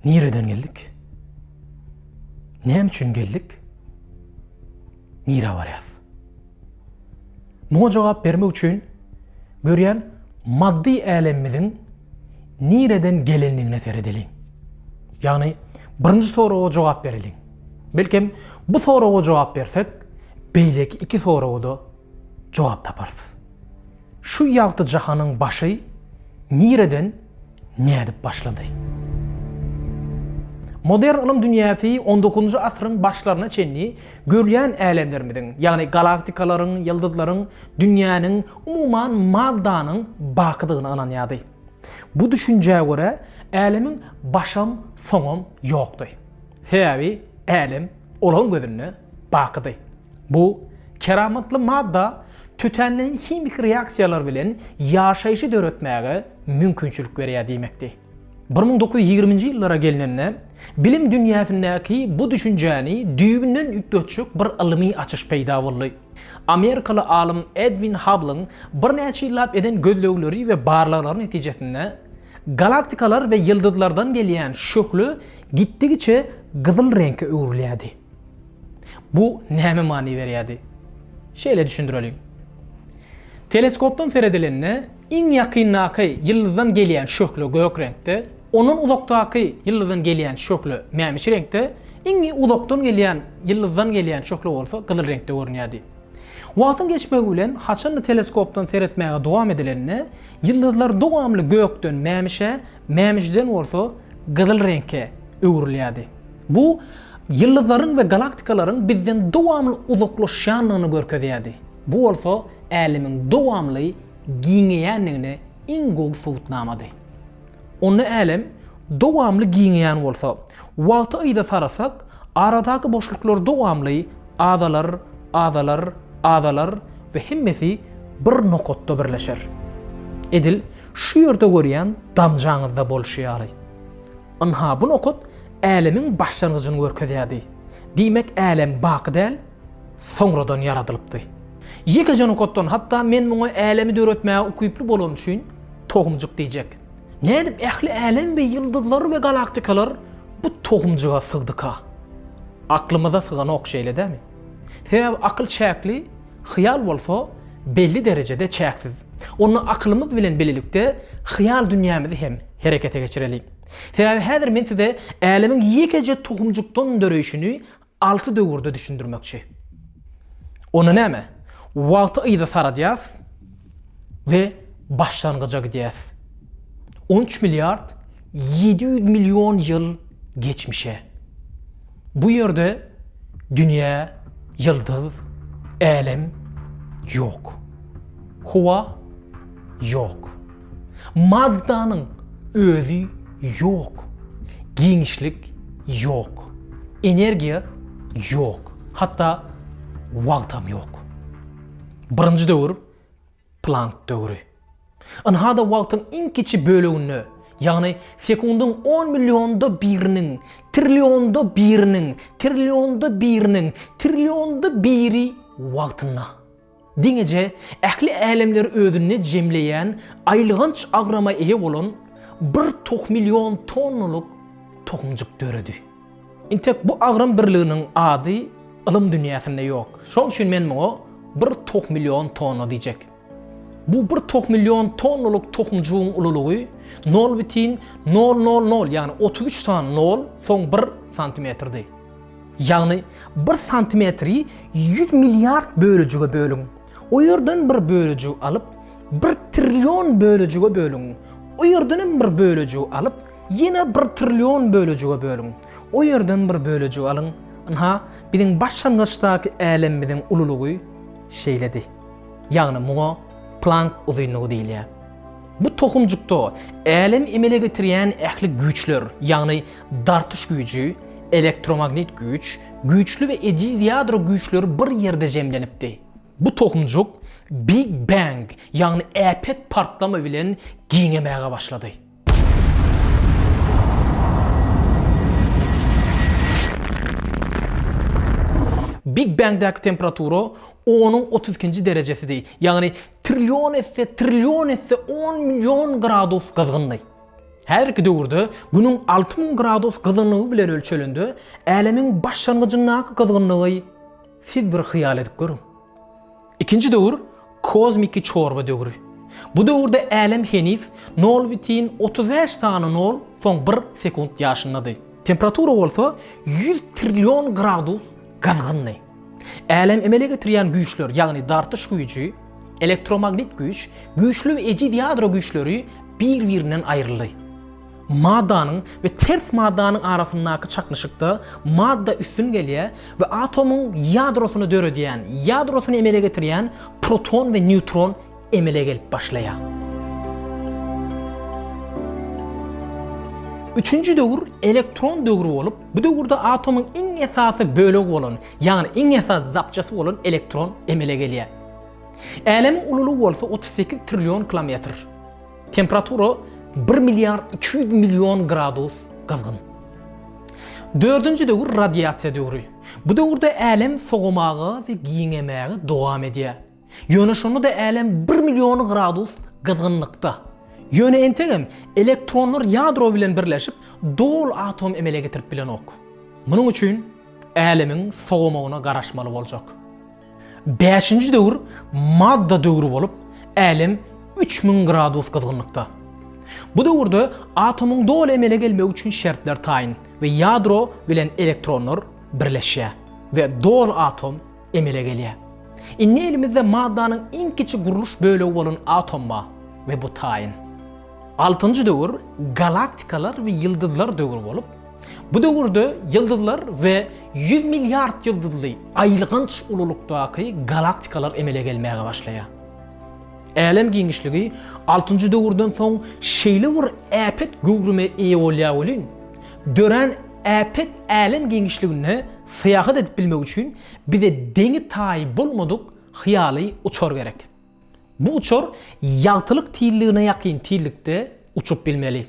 Nereden geldik? Nem üçün geldik? Nire varayız? Buna cevap vermek için görüyen maddi alemimizin nereden gelenliğine feredeliyim. Yani birinci soruya cevap verelim. Belki bu soruya cevap versek, belki iki soruya da cevap taparız. Şu yaktı cahanın başı nereden ne edip başladı? Modern ilim dünyası 19. asrın başlarına çenli görülen alemlerimizin, yani galaktikaların, yıldızların, dünyanın, umuman maddanın bakıdığını ananyadı. Bu düşünceye göre alemin başam sonum yoktu. Sebebi alem olan gözünü bakıdı. Bu kerametli madda tütenlen kimik reaksiyalar bilen yaşayışı döretmeye mümkünçülük veriyor demekti. 1920 yıllara gelinenle bilim dünyasındaki bu düşünceni düğünden yükletecek bir ilmi açış peyda oldu. Amerikalı alim Edwin Hubble'ın bir neçe yıl eden gözlevleri ve barlarların neticesinde galaktikalar ve yıldızlardan gelen şöklü gittikçe kızıl renk'e öğürlüyordu. Bu neme mani veriyordu? Şöyle düşündürelim. Teleskoptan seyredilene en yakındaki yıldızdan gelen şöklü gök renkte, onun uzaktaki yıldızdan gelen şöklü memiş renkte, en uzaktan gelen yıldızdan gelen şöklü olsa kızıl renkte görünüyordu. Vaqtın geçmeğiyle haçanlı teleskoptan seyretmeye devam edilenine yıldızlar devamlı gökten memişe, memişden olsa kızıl renk'e öğürlüyordu. Bu yıldızların ve galaktikaların bizden devamlı uzaklaşanlığını görkeziydi. Bu olsa alemin devamlı giyineyenliğini en gök soğutnamadı. Onu alem devamlı giyineyen olsa, vaqtı ayda sarasak, aradaki boşluklar devamlı adalar ve hemmesi bir nokotda birleşer. Edil şu yerde görüyen damcağınızda bolşuyarı. Anha bu nokot alemin başlangıcını görkeziydi. Demek alem bakı değil, sonradan yaratılıptı. Yekece nokottan hatta men buna alemi öğretmeye okuyuplu bolon üçün tohumcuk diyecek. Ne edip ehli alem ve yıldızlar ve galaktikalar bu tohumcuğa sığdık ha. Aklımıza sığan ok şeyle değil mi? Sebep akıl çekli, hıyal olsa belli derecede çeksiz. Onu aklımız bilen belirlikte hıyal dünyamızı hem harekete geçirelim. Sebep hazır men size alemin yekece tohumcuktan dörüşünü 6 dövrde düşündürmekçi. Onu ne mi? Vaqtı ayda saracağız ve başlangıca gideceğiz. 13 milyar 700 milyon yıl geçmişe. Bu yerde dünya, yıldız, alem yok. Hava yok. Maddanın özü yok. Genişlik yok. Enerji yok. Hatta vaktam yok. Birinci dövür Planck dövrü. Anhada vaktın en kiçik bölüğünü, yani sekundun 10 milyonda birinin, trilyonda biri vaktına. Dinece ehli alemleri özünü cemleyen, aylığınç agrama eye olan 1 milyon tonluluk tohumcuk dörüdü. İntek bu agram birliğinin adı ilim dünyasında yok. Şol üçün men o 1 milyon tonu diyecek. Bu 1 milyon tonluluk tohumcuğun ululuğu 0,000 yani 33 tane 0 son 1 santimetrdi. Yani 1 santimetri 100 milyar bölücüge bölün. O yerden bir bölücü alıp 1 trilyon bölücüge bölün. O yerden bir bölücü alıp yine 1 trilyon bölücüge bölün. O yerden bir bölücü alın. Anha bizim başlangıçtaki alemimizin ululuğu şeyledi. Yani buna Planck uzunluğu değil ya. Bu tohumcukta alem emele getiren ehli güçler, yani dartış gücü, elektromagnet güç, güçlü ve eciz yadro güçleri bir yerde cemlenipti. Bu tohumcuk Big Bang, yani epet partlama bilen giyinemeye başladı. Big Bang'daki temperaturu 10'un 32. derecesidir. Yani trilyon etse 10 milyon gradus kızgınlığı. Her iki döwürde günün 6000 gradus kızgınlığı bilen ölçülündü. Älemin başlangıcyndaky kızgınlygy siz bir hyal edip görün. İkinci döwür kozmik çorba döwürü. Bu döwürde älem henif 0,35 tane 0 soň 1 sekund ýaşyndady. Temperatura bolsa 100 trilyon gradus kızgınly. Älem emele getirýän güýçler, ýagny dartyş güýçi, elektromagnet güýç, güýçlü we ejid ýadro güýçleri bir-birinden aýryldy. Maddanyň we ters maddanyň arasyndaky çaknyşykda madda üstün gelýär we atomyň ýadrosyny döredýän, ýadrosyny emele getirýän proton we neutron emele gelip başlaýar. Üçüncü döwür elektron döwrü bolup, bu döwürde atomyň iň esasy bölegi bolan, ýagny iň esas zapçasy bolan elektron emele gelýär. Älemin ululugy bolsa 38 trilyon kilometr. Temperatura 1 milyar 200 milyon gradus kızgın. Dördüncü döwür radiasiýa döwrü. Bu döwürde älem soğumagy we giňemägi dowam edýär. Ýöne şonda älem 1 milyon gradus kızgınlykda. Ýöne entegem elektronlar ýadro bilen birleşip dol atom emele getirip bilen ok. Munuň üçin älemiň soğumagyna garaşmaly boljak. Beşinci döwür madda döwrü bolup, älem 3000 gradus kızgınlykda. Bu döwürde atomyň dol emele gelmek üçin şertler taýin we ýadro bilen elektronlar birleşýär we dol atom emele gelýär. Inni elimizde maddanyň iň kiçik guruluş bölegi bolan atom bar we bu taýin. Altıncı döwür galaktikalar we ýyldızlar döwrü bolup, bu döwürde ýyldızlar we 100 milyard ýyldızly aýlygynç ululukdaky galaktikalar emele gelmäge başlaýar. Älem giňişligi 6-njy döwürden soň şeýle bir äpet göwrüme eýe bolýar bolyn. Dören äpet älem giňişligine syýahat edip bilmek üçin bize deňi taý bolmadyk hyýaly uçar gerek. Bu uçar ýagtylyk tiýilligine ýakyn tiýillikde uçup bilmeli.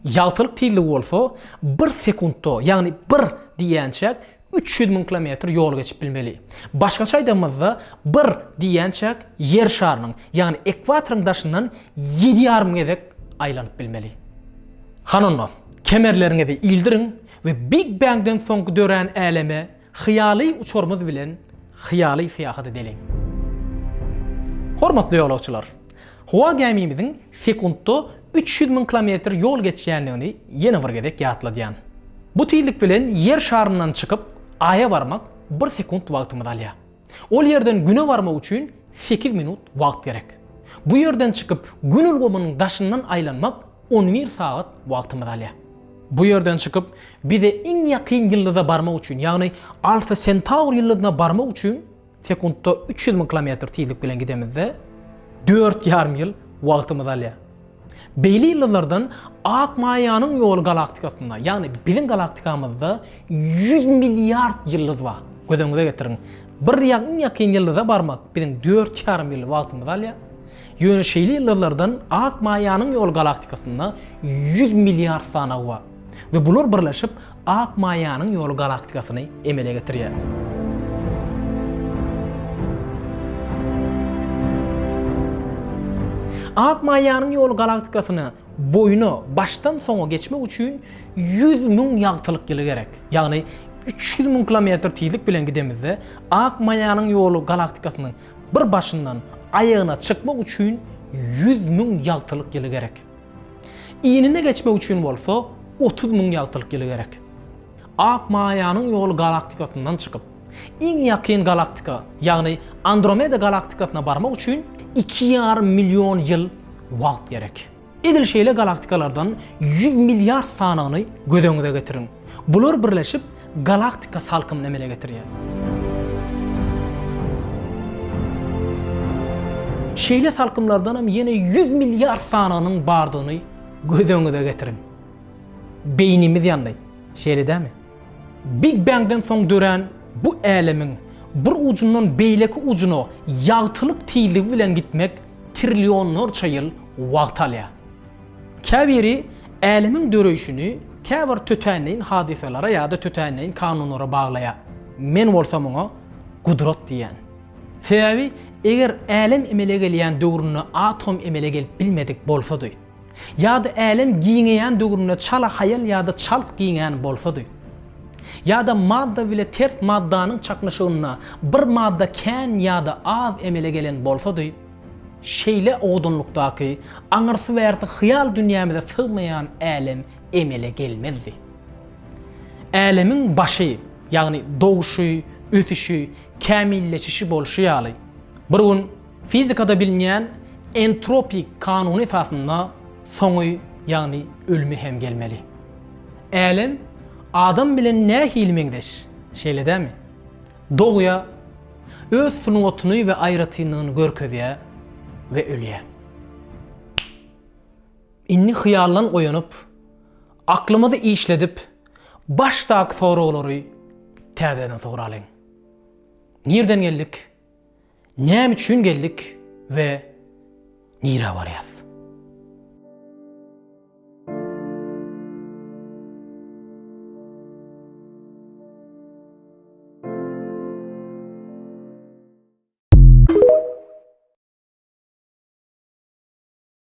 Ýagtylyk tiýilligi bolsa 1 sekundda, ýagny 1 diýençek 300 000 kilometr ýol geçip bilmeli. Başgaça aýdamazda 1 diýençek yer şarynyň, ýagny ekwatorun daşyndan 7,5 gezek aýlanyp bilmeli. Hanonda kemerleriňizi ildirin we Big Bang'den soňky dören äleme hyýaly uçurmaz bilen hyýaly syýahat edelim. Hormatly ýolagçylar, howa gemimiziň sekundda 300 000 kilometr ýol geçýänligini ýene bir gezek ýatladýan. Bu tiýillik bilen yer şaryndan çykyp Aýa barmak 1 sekund wagtymyz alýar. Ol ýerden güne barmak üçin 8 minut wagt gerek. Bu ýerden çykyp gün ulgamynyň daşyndan aýlanmak 11 saat wagtymyz alýar. Bu ýerden çykyp bize iň ýakyn ýyldyza barmak üçin, ýagny Alpha Centauri ýyldyzyna barmak üçin sekundda 300 000 kilometr tiýillik bilen gidemizde 4,5 ýyl wagtymyz alýar. Beýli ýyllardan ak maýanyň ýol galaktikasyna, ýagny biziň galaktikamyzda 100 milyard ýyldız bar. Gözeňize getirin. Bir ýakyn ýyldyza barmak biziň 4,5 ýyl wagtymyz alýar. Ýöne şeýle ýyllardan ak maýanyň ýol galaktikasyna 100 milyard sanagy bar. We bular birleşip ak maýanyň ýol galaktikasyny emele getirýär. Ak maýanyň ýol galaktikasyny boyunu baştan soňa geçmek üçin 100 000 ýagtylyk ýyly gerek. Ýagny 300 000 kilometr tiýillik bilen gidemizde ak maýanyň ýoly galaktikasynyň bir başyndan aýagyna çykmak üçin 100 000 ýagtylyk ýyly gerek. Iňine geçmek üçin bolsa 30 000 ýagtylyk ýyly gerek. Ak maýanyň ýoly galaktikasynyň çykyp iň ýakyn galaktika, ýagny Andromeda galaktikasyna barmak üçin 2,5 milyon ýyl wagt gerek. Edil şeýle galaktikalardan 100 milyar sanagyny gözeňize getirin. Bular birleşip galaktika salkymyny emele getirýär. Şeýle salkymlardan hem ýene 100 milyar sananyň bardygyny gözeňize getirin. Beýnimiz ýandy. Şeýle dämi? Big Bang'den soň dören bu älemiň bir ucundan beýleki ucuna ýagtylyk tiýilligi bilen gitmek trilyonlarça ýyl wagt alýar. Käbiri älemiň döreýişini käbir tötäňden hadiselere ýa-da tötäňden kanunlara baglaýar. Men bolsam oňa gudrat diýen. Sebäbi eger älem emele gelýän döwrüne atom emele gelip bilmedik bolsady, Ýa-da älim giňeýän döwründe çala hayal ýa-da çalt giňeýän bolsady. Ýa-da madda bile tert maddanyň çakmışygyna bir madda kän ýa-da az emele gelen bolsady, şeýle ogdunlukdaky aňyrsy bärti hyýal dünýämize sygmaýan älim emele gelmezdi. Älimin başy, ýagny doguşy, ötüşi, kämilleşişi bolşy ýaly. Bir gün fizikada bilinýän entropik kanuny esasynda soňy, ýagny ölümi hem gelmeli. Älim adam bilen nähili meňdeş, şeýle dämi? Doguya, öz sunuwatyny we aýratynyny görkezýär we ölýär. Inni hyýallan oýanyp, aklymyzy işledip, başdaky soraglary täzeden soralyň. Nerden geldik? Näme üçin geldik we nire barýas?